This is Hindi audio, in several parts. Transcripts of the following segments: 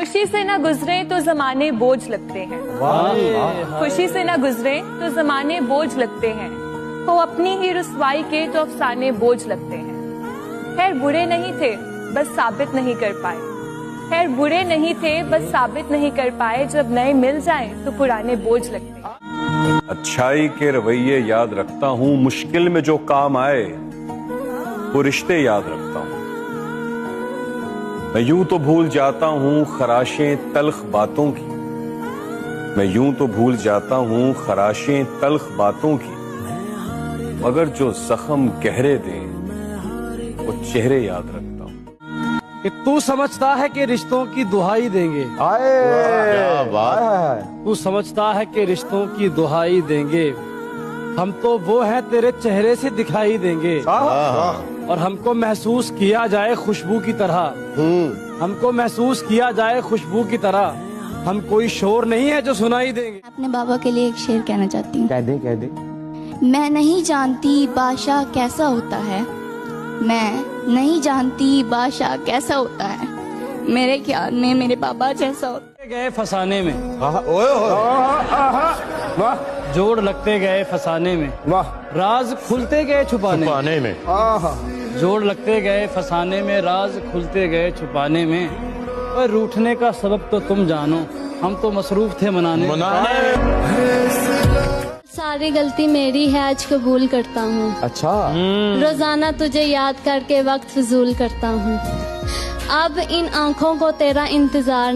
खुशी से ना गुजरे तो जमाने बोझ लगते हैं। खुशी से ना गुजरे तो जमाने बोझ लगते हैं। हो अपनी ही रुसवाई के तो अफसाने बोझ लगते हैं। खैर बुरे नहीं थे बस साबित नहीं कर पाए। खैर बुरे नहीं थे बस साबित नहीं कर पाए। जब नए मिल जाएं तो पुराने बोझ लगते हैं। अच्छाई के रवैये याद रखता हूँ, मुश्किल में जो काम आए वो रिश्ते याद रखता हूँ। मैं यूं तो भूल जाता हूँ खराशें तल्ख बातों की। मैं यूं तो भूल जाता हूँ खराशें तल्ख बातों की, मगर जो जख्म गहरे दें वो चेहरे याद रखता हूँ। कि तू समझता है कि रिश्तों की दुहाई देंगे। तू समझता है कि रिश्तों की दुहाई देंगे। हम तो वो हैं तेरे चेहरे से दिखाई देंगे। और हमको महसूस किया जाए खुशबू की तरह। हमको महसूस किया जाए खुशबू की तरह। हम कोई शोर नहीं है जो सुनाई देंगे। अपने बाबा के लिए एक शेर कहना चाहती हूँ। कह दे। मैं नहीं जानती बादशाह कैसा होता है। मैं नहीं जानती बादशाह कैसा होता है। मेरे ख्याल में मेरे बाबा जैसा होता है। गए फसाने में, जोड़ लगते गए फसाने में, राज खुलते गए छुपाने में। जोड़ लगते गए फसाने में, राज खुलते गए छुपाने में। और रूठने का सबब तो तुम जानो, हम तो मसरूफ थे मनाने। सारी गलती मेरी है, आज कबूल करता हूँ। अच्छा। रोजाना तुझे याद करके वक्त फजूल करता हूँ। अब इन आँखों को तेरा इंतजार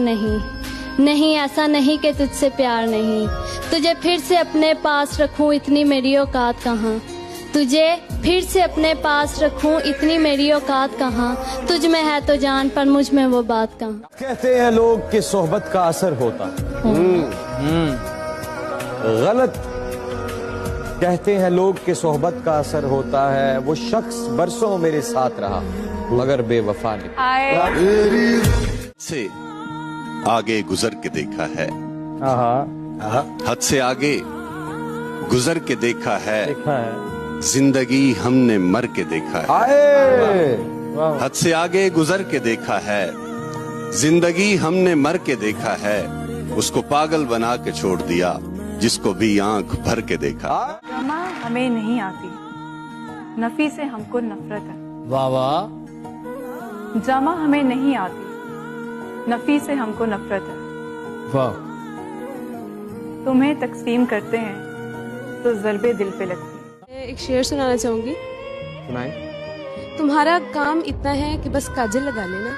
नहीं, ऐसा नहीं कि तुझसे प्यार नहीं। तुझे फिर से अपने पास रखूं, इतनी मेरी औकात कहाँ। तुझे फिर से अपने पास रखूं, इतनी मेरी औकात कहाँ। तुझ में है तो जान, पर मुझ में वो बात कहाँ। कहते हैं लोग कि सोहबत का असर होता गलत। कहते हैं लोग कि सोहबत का असर होता है। वो शख्स बरसों मेरे साथ रहा मगर बेवफा नहीं। से आगे गुजर के देखा है, हद से आगे गुजर के देखा है। जिंदगी हमने मर के देखा है। हद से आगे गुजर के देखा है, जिंदगी हमने मर के देखा है। उसको पागल बना के छोड़ दिया जिसको भी आंख भर के देखा। जमा हमें नहीं आती, नफी से हमको नफरत है। वाह वाह। जमा हमें नहीं आती, नफी से हमको नफरत है। वाह। तुम्हें तकसीम करते हैं तो ज़रबे दिल पे लगती है। एक शेर सुनाना चाहूंगी। सुनाए। तुम्हारा काम इतना है कि बस काजल लगा लेना।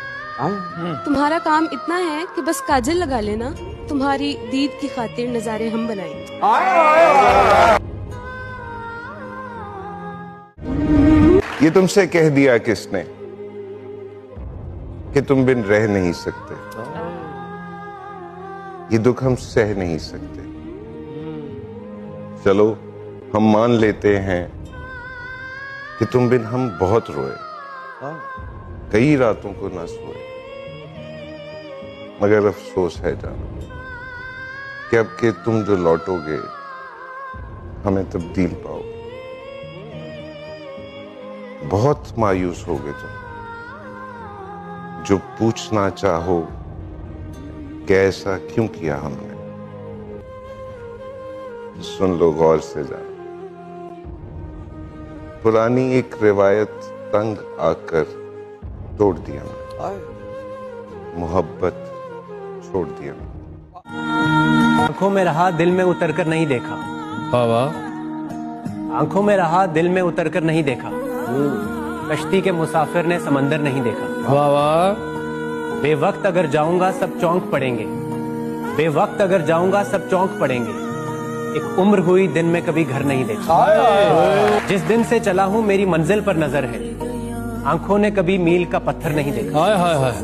तुम्हारा काम इतना है कि बस काजल लगा लेना। तुम्हारी दीद की खातिर नजारे हम बनाएंगे। ये तुमसे कह दिया किसने कि तुम बिन रह नहीं सकते। ये दुख हम सह नहीं सकते। चलो हम मान लेते हैं कि तुम बिन हम बहुत रोए, कई रातों को ना सोए। मगर अफसोस है जाना कि अब के तुम जो लौटोगे हमें तब्दील पाओगे। बहुत मायूस होगे तुम जो पूछना चाहो कि ऐसा क्यों किया हमने। सुन लो गौर से जाना, पुरानी एक रिवायत तंग आकर तोड़ दिया मैं, मोहब्बत छोड़ दिया मैं। आंखों में रहा दिल में उतर कर नहीं देखा। आंखों में रहा दिल में उतर कर नहीं देखा। कश्ती के मुसाफिर ने समंदर नहीं देखा। वाह वाह। बेवक्त अगर जाऊंगा सब चौंक पड़ेंगे। बेवक्त अगर जाऊंगा सब चौंक पड़ेंगे। एक उम्र हुई दिन में कभी घर नहीं देखा। जिस दिन से चला हूं मेरी मंजिल पर नजर है। आंखों ने कभी मील का पत्थर नहीं देखा। हाय हाय हाय।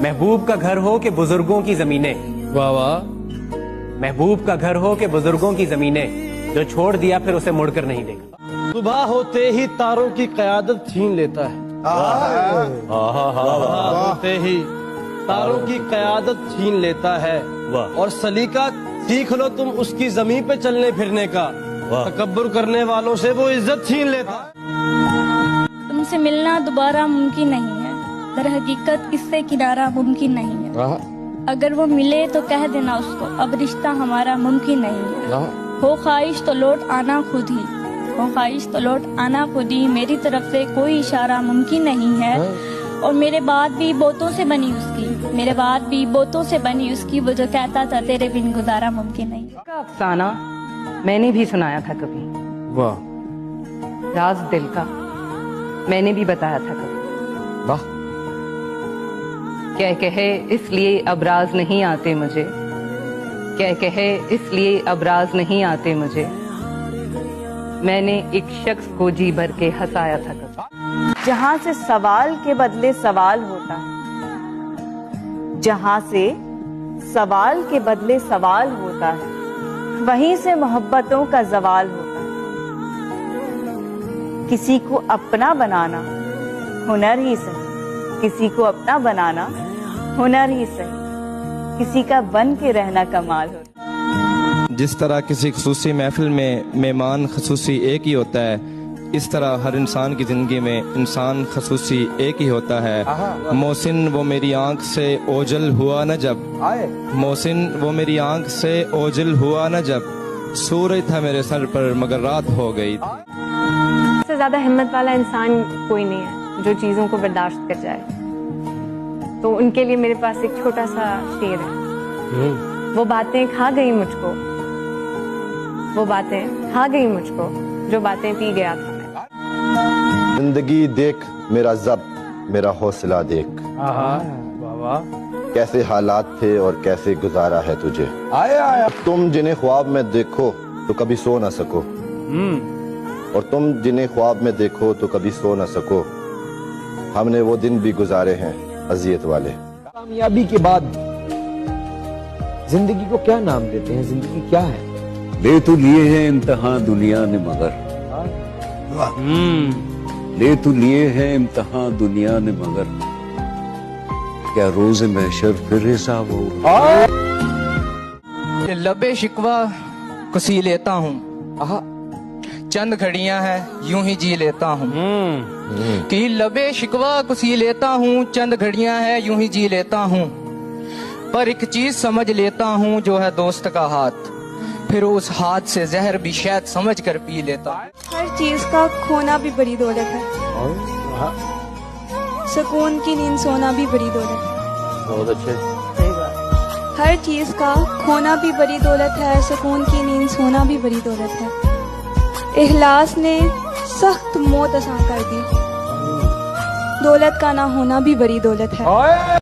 महबूब का घर हो के बुजुर्गों की जमीनें। वाह वाह। महबूब का घर हो के बुजुर्गों की जमीनें, जो छोड़ दिया फिर उसे मुड़कर नहीं देखा। सुबह होते ही तारों की कयादत छीन लेता है। होते ही तारों की कयादत छीन लेता है। और सलीका सीख लो तुम उसकी जमीन पे चलने फिरने का। तकब्बुर करने वालों से वो इज्जत छीन लेता है। तुमसे मिलना दोबारा मुमकिन नहीं है। दर हकीकत इससे किनारा मुमकिन नहीं है। अगर वो मिले तो कह देना उसको, अब रिश्ता हमारा मुमकिन नहीं है। हो ख्वाहिश तो लौट आना खुद ही, हो ख्वाहिश तो लौट आना खुद ही, मेरी तरफ से कोई इशारा मुमकिन नहीं है। और मेरे बाद भी बोतों से बनी उसकी, मेरे बाद भी बोतों से बनी उसकी, वो जो कहता था तेरे बिन गुजारा मुमकिन नहीं। का अफसाना मैंने भी सुनाया था कभी, वाह, राज दिल का मैंने भी बताया था कभी। वाह, क्या कहे इसलिए अब राज नहीं आते मुझे, क्या कहे इसलिए अब राज नहीं आते मुझे, मैंने एक शख्स को जी भर के हंसाया था कभी। जहाँ से सवाल के बदले सवाल होता है, जहाँ से सवाल के बदले सवाल होता है, वहीं से मोहब्बतों का जवाल होता है। किसी को अपना बनाना हुनर ही सही, किसी को अपना बनाना हुनर ही सही, किसी का बन के रहना कमाल होता है। जिस तरह किसी खुसूसी महफिल में मेहमान खुसूसी एक ही होता है, इस तरह हर इंसान की जिंदगी में इंसान खुसूसी एक ही होता है। मोहसिन वो मेरी आंख से ओझल हुआ न जब, मोहसिन वो मेरी आंख से ओझल हुआ न जब, सूरज था मेरे सर पर मगर रात हो गई थी। इससे ज्यादा हिम्मत वाला इंसान कोई नहीं है जो चीजों को बर्दाश्त कर जाए। तो उनके लिए मेरे पास एक छोटा सा शेर है। वो बातें खा गई मुझको, वो बातें खा गई मुझको, जो बातें पी गया था। जिंदगी देख मेरा ज़ब्त, मेरा हौसला देख, कैसे हालात थे और कैसे गुजारा है तुझे। आया तुम जिन्हें ख्वाब में देखो तो कभी सो ना सको, और तुम जिन्हें ख्वाब में देखो तो कभी सो ना सको, हमने वो दिन भी गुजारे हैं अजियत वाले। कामयाबी के बाद जिंदगी को क्या नाम देते हैं? जिंदगी क्या है? ले तो लिए हैं इम्तिहान दुनिया ने मगर, ले तो लिए हैं इम्तिहान दुनिया ने मगर, क्या रोज़े महशर फिर हिसाब होगा। लबे शिकवा कुसी लेता हूँ, चंद घड़ियां हैं यूं ही जी लेता हूँ। कि लबे शिकवा कुसी लेता हूँ, चंद घड़ियां हैं यूं ही जी लेता हूँ, पर एक चीज समझ लेता हूँ जो है दोस्त का हाथ, फिर उस हाथ से जहर भी शायद समझ कर पी लेता। हर चीज का खोना भी बड़ी दौलत है, सुकून की नींद सोना भी बड़ी दौलत है। बहुत अच्छे। हर चीज का खोना भी बड़ी दौलत है, सुकून की नींद सोना भी बड़ी दौलत है। इखलास ने सख्त मौत आसान कर दी, दौलत का ना होना भी बड़ी दौलत है।